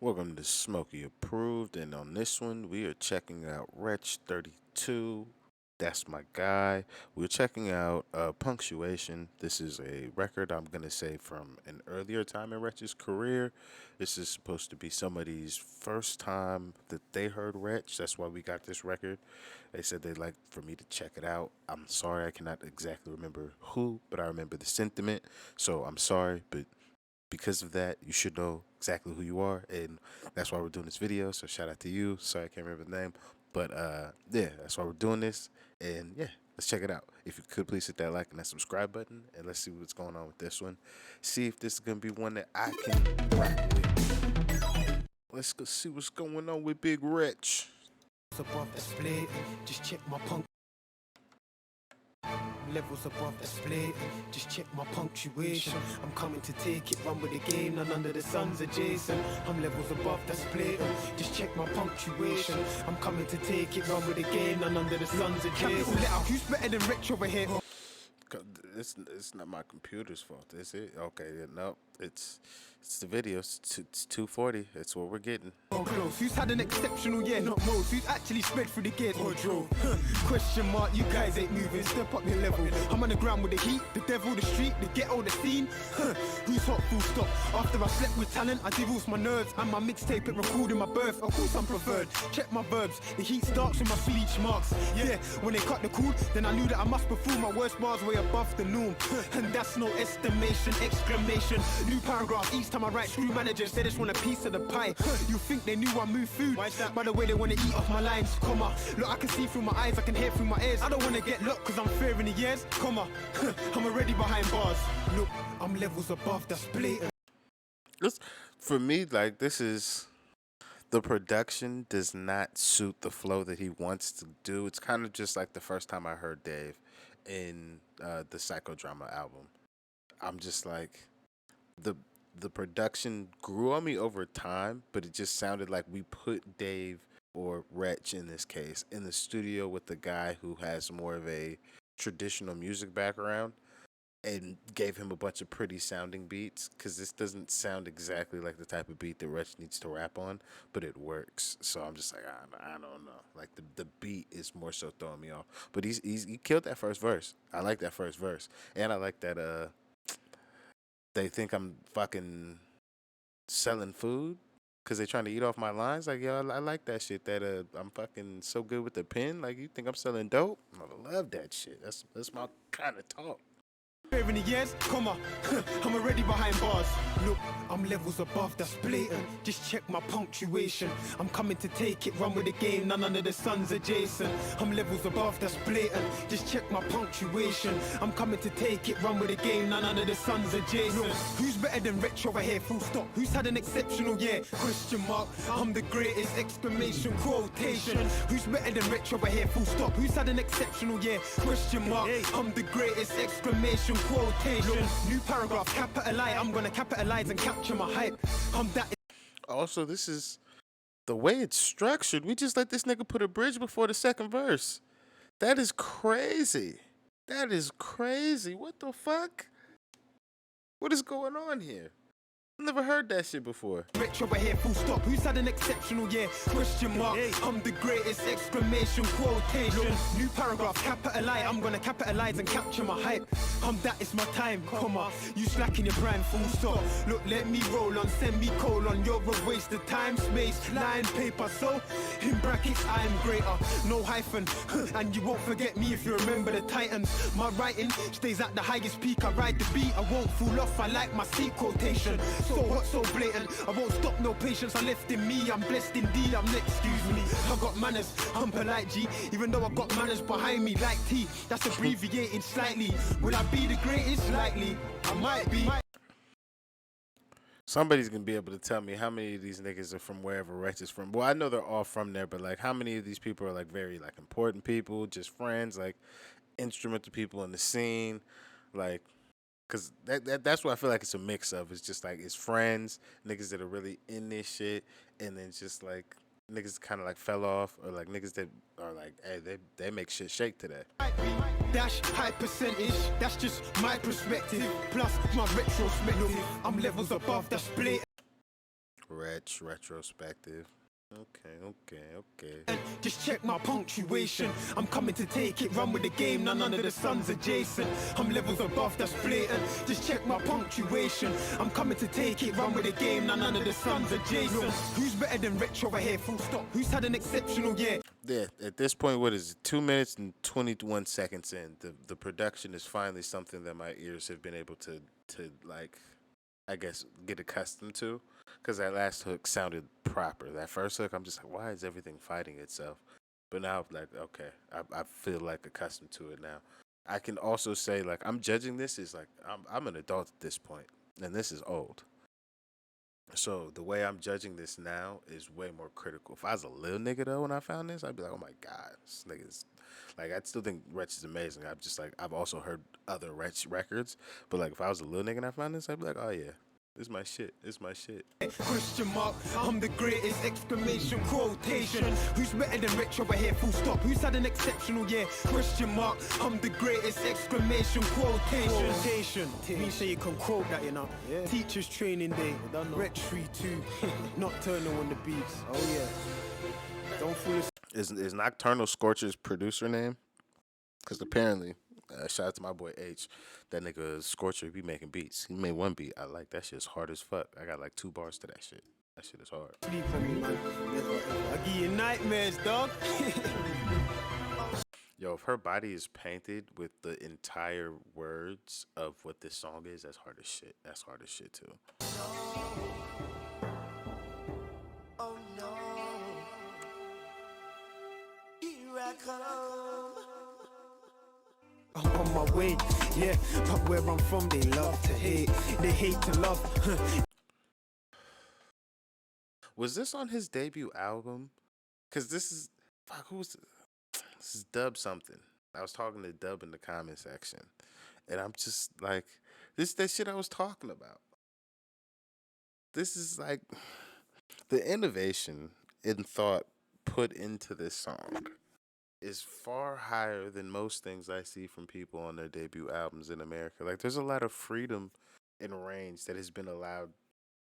Welcome to Smokey Approved, and on this one, we are checking out Wretch 32. That's my guy. We're checking out Punctuation. This is a record, I'm going to say, from an earlier time in Wretch's career. This is supposed to be somebody's first time that they heard Wretch. That's why we got this record. They said they'd like for me to check it out. I'm sorry, I cannot exactly remember who, but I remember the sentiment. So I'm sorry, but because of that, you should know exactly who you are, and that's why we're doing this video. So shout out to you. Sorry, I can't remember the name, but yeah, that's why we're doing this, and yeah, let's check it out. If you could please hit that like and that subscribe button, and let's see what's going on with this one. See if this is gonna be one that I can rock with. Let's go see what's going on with Big Wretch. Above the split, just check my punk levels above the split, just check my punctuation. I'm coming to take it, run with the game, none under the sun's adjacent. I'm levels above the split, just check my punctuation. I'm coming to take it, run with the game, none under the sun's adjacent. Who's better than Wretch over here? It's not my computer's fault, is it? Okay, no, it's the video. It's 240. It's what we're getting. Oh, close. Who's had an exceptional year? Not most. Who's actually sped through the gears or drove? Question mark. You guys ain't moving. Step up your level. I'm on the ground with the heat, the devil, the street, the ghetto, the scene. Who's hot? Full stop. After I slept with talent, I divorced my nerves and my mixtape it recording my birth. Of course I'm preferred. Check my verbs. The heat starts with my speech marks. Yeah, when they cut the cool, then I knew that I must perform my worst bars way above the norm. And that's no estimation, exclamation. New paragraph. Each time I write, screw managers, they just want a piece of the pie. You think they knew I moved food? Why is that? By the way they want to eat off my lines, comma. Look, I can see through my eyes, I can hear through my ears. I don't want to get locked cause I'm fair in the years, comma. I'm already behind bars. Look, I'm levels above, that's blatant. This, for me, like, this is... The production does not suit the flow that he wants to do. It's kind of just like the first time I heard Dave in the Psychodrama album. I'm just like... The production grew on me over time, but it just sounded like we put Dave, or Wretch in this case, in the studio with the guy who has more of a traditional music background and gave him a bunch of pretty sounding beats, because this doesn't sound exactly like the type of beat that Wretch needs to rap on, but it works. So I'm just like, I don't know. Like the beat is more so throwing me off. But he killed that first verse. I like that first verse. And I like that they think I'm fucking selling food because they trying to eat off my lines. Like, yo, I like that shit. That I'm fucking so good with the pen. Like, you think I'm selling dope? I love that shit. That's my kind of talk. In the years, comma, I'm already behind bars. Look, I'm levels above, that's blatant. Just check my punctuation. I'm coming to take it, run with the game, none under the sun's adjacent. I'm levels above, that's blatant. Just check my punctuation. I'm coming to take it, run with the game, none under the sun's adjacent. Look, who's better than Wretch over here? Full stop. Who's had an exceptional year? Question mark. I'm the greatest! Exclamation quotation. Who's better than Wretch over here? Full stop. Who's had an exceptional year? Question mark. I'm the greatest! Exclamation quotation. Look, new paragraph, capitalize. I'm gonna capitalize and capture my hype. I'm that. Also, this is the way it's structured. We just let this nigga put a bridge before the second verse. That is crazy. That is crazy. What the fuck? What is going on here? Never heard that shit before. Wretch over here, full stop. Who's had an exceptional year? Question mark. I'm the greatest! Exclamation quotation. Look, new paragraph, capitalize. I'm gonna capitalize and capture my hype. That is my time, comma. You slacking your brand, full stop. Look, let me roll on, semicolon. You're a waste of time, space, line, paper. So, in brackets, I am greater. No hyphen. And you won't forget me if you remember the Titans. My writing stays at the highest peak. I ride the beat, I won't fall off. I like my seat quotation. So hot, so blatant. I won't stop, no patience. I left in me. I'm blessed indeed. I'm next, excuse me. I got manners. I'm polite, G. Even though I got manners behind me, like T. That's abbreviated slightly. Will I be the greatest? Likely. I might be. Somebody's gonna be able to tell me how many of these niggas are from wherever Wretch is from. Well, I know they're all from there, but like, how many of these people are like very like important people, just friends, like instrumental people in the scene, like. Cause that's what I feel like it's a mix of. It's just like it's friends, niggas that are really in this shit, and then just like niggas kind of like fell off, or like niggas that are like, hey, they make shit shake today. Dash high percentage, that's just my perspective. Plus my retrospective, I'm levels above, that's split. Wretch retrospective. Okay, okay, okay. Just check my punctuation. I'm coming to take it, run with the game. None of the sons adjacent. I'm levels above, that's blatant. Just check my punctuation. I'm coming to take it, run with the game. None of the sons adjacent. Who's better than Wretch over here? Full stop. Who's had an exceptional year? Yeah, at this point, what is it? 2 minutes and 21 seconds in, the production is finally something that my ears have been able to like, I guess, get accustomed to. Because that last hook sounded proper. That first hook, I'm just like, why is everything fighting itself? But now, like, okay, I feel like accustomed to it now. I can also say, like, I'm judging this as like I'm an adult at this point, and this is old. So the way I'm judging this now is way more critical. If I was a little nigga though when I found this, I'd be like, oh my god, this nigga's like I still think Wretch is amazing. I'm just like I've also heard other Wretch records, but like if I was a little nigga and I found this, I'd be like, oh yeah, this is my shit. This is my shit. Question mark, I'm the greatest! Exclamation quotation. Who's better than Wretch over here? Full stop. Who's had an exceptional year? Question mark, I'm the greatest! Exclamation quotation. Me say you can quote that, you know. Yeah. Teachers training day. Wretch 3-2. Nocturnal on the beats. Oh yeah. Don't fool us. Is Nocturnal Scorcher's producer name? Because apparently, shout out to my boy H. That nigga Scorcher be making beats. He made one beat. I like that shit's hard as fuck. I got like 2 bars to that shit. That shit is hard. Sleep on me, man. I give you nightmares, dog. Yo, if her body is painted with the entire words of what this song is, that's hard as shit. That's hard as shit too. Oh no, here I come. I'm on my way, yeah, but where I'm from, they love to hate. They hate to love. Was this on his debut album? Cause this is fuck. Who's this is Dub something. I was talking to Dub in the comment section, and I'm just like, this is that shit I was talking about. This is like the innovation in thought put into this song is far higher than most things I see from people on their debut albums in America. Like, there's a lot of freedom and range that has been allowed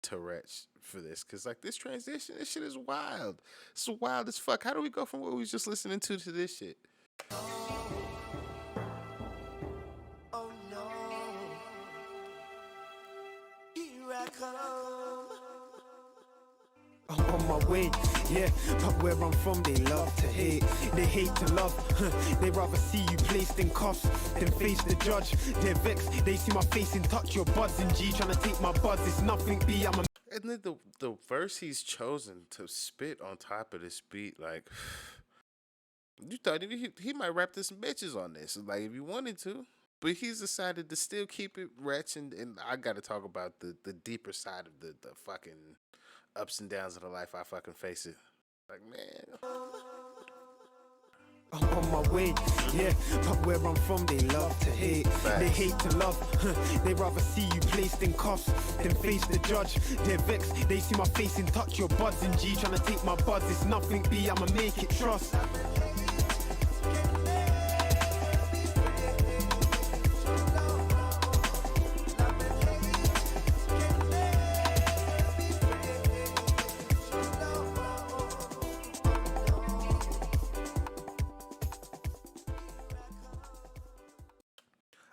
to Wretch for this. Cause like this transition, this shit is wild. It's wild as fuck. How do we go from what we was just listening to this shit? Oh no, here I come. I'm on my way, yeah, but where I'm from, they love to hate. They hate to love. They rather see you placed in cuffs than face the judge. They're vexed, they see my face and touch your buzzing G, trying to take my buzz. It's nothing B, I'm a. And then the verse he's chosen to spit on top of this beat, like, you thought he might rap this some bitches on this, like if you wanted to. But he's decided to still keep it Wretch, and I got to talk about the deeper side of the fucking ups and downs of the life I fucking face it. Like, man. I'm on my way, yeah, but where I'm from, they love to hate. Facts. They hate to love. They rather see you placed in cuffs than face the judge. They're vexed, they see my face and touch your buzzing G, trying to take my buzz. It's nothing B, I'ma make it trust.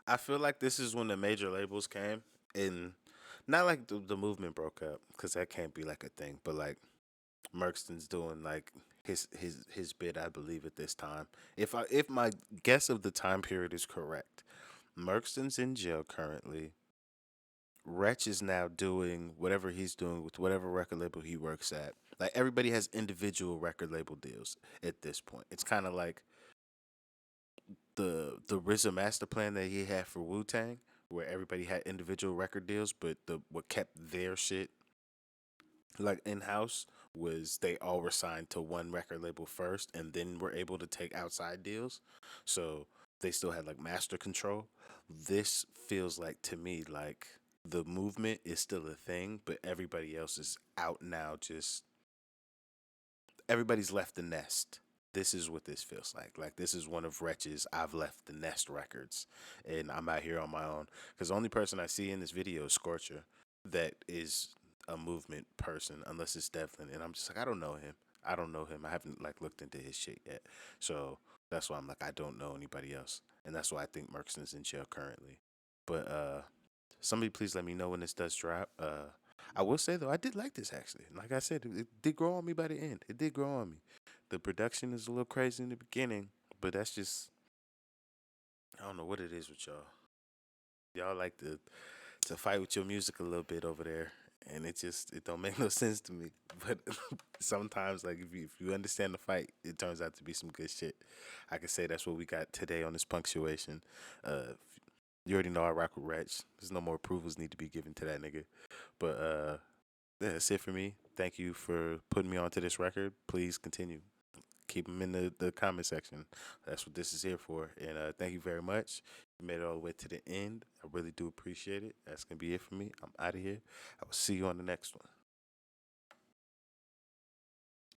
I feel like this is when the major labels came, and not like the movement broke up, because that can't be like a thing, but like Merkston's doing like his bid, I believe, at this time. If my guess of the time period is correct, Merkston's in jail currently. Wretch is now doing whatever he's doing with whatever record label he works at. Like everybody has individual record label deals at this point. It's kind of like the RZA master plan that he had for Wu Tang, where everybody had individual record deals, but what kept their shit like in house was they all were signed to one record label first, and then were able to take outside deals. So they still had like master control. This feels like to me like the movement is still a thing, but everybody else is out now. Just everybody's left the nest. This is what this feels like. Like this is one of Wretch's I've left the nest records, and I'm out here on my own. Because the only person I see in this video is Scorcher, that is a movement person unless it's Devlin, and I'm just like I don't know him. I don't know him. I haven't like looked into his shit yet, so that's why I'm like I don't know anybody else, and that's why I think Merkson's in jail currently. But somebody please let me know when this does drop. I will say though, I did like this actually. Like I said, it did grow on me by the end. It did grow on me. The production is a little crazy in the beginning, but that's just I don't know what it is with y'all. Y'all like to fight with your music a little bit over there, and it don't make no sense to me. But sometimes, like if you understand the fight, it turns out to be some good shit. I can say that's what we got today on this punctuation. Uh, you already know I rock with Wretch. There's no more approvals need to be given to that nigga. But yeah, that's it for me. Thank you for putting me onto this record. Please continue. Keep them in the comment section. That's what this is here for. And thank you very much. You made it all the way to the end. I really do appreciate it. That's going to be it for me. I'm out of here. I will see you on the next one.